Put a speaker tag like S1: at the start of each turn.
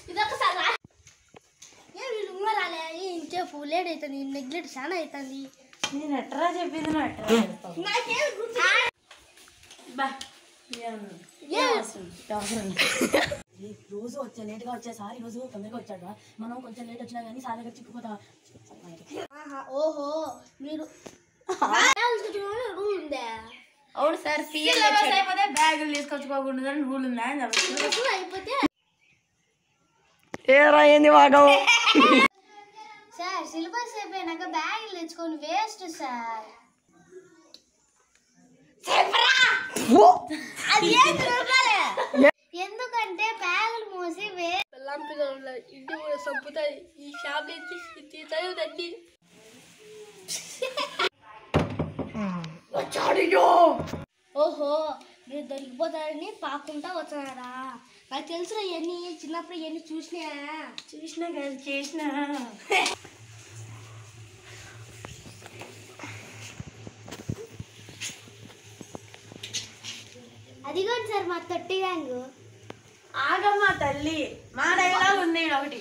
S1: ఇదొకసారి వీళ్ళు ఉంగరాలే ఇంచేపు లేట్ అవుతుంది నెగ్లెక్ట్ చాలా అవుతుంది
S2: నేను ఎట్రా చెప్పింది రోజు వచ్చా లేట్గా వచ్చేసారి రోజు తొందరగా వచ్చాడు మనం కొంచెం లేట్ వచ్చినా కానీ సార్ దగ్గర చిక్కుపోతా
S1: ఓహో మీరు రూల్ ఉందా
S2: అవును సార్ అయిపోతే బ్యాగులు తీసుకొచ్చుకోకుండా రూల్ ఉందా
S1: అయిపోతే
S3: ఏంది వాగం
S1: సార్ సిలబస్ అయిపోయినాక బ్యాగులు తెచ్చుకొని వేస్ట్ సార్ ఎందుకంటే బ్యాగులు మోసి పెళ్ళాం పిల్లలు ఇంటి కూడా సంపుతాయి ఈ షాప్ తీసాయి ఓహో మీరు దొరికిపోతారని పాకుంటా వచ్చారా నాకు తెలుసు ఇవన్నీ చిన్నప్పుడు ఇవన్నీ చూసినా
S2: కదా చేసిన
S1: అదిగోండి సార్ మా తొట్టి గ్యాంగ్
S2: ఆగమ్మా తల్లి మా డైలాగ్ ఉంది ఒకటి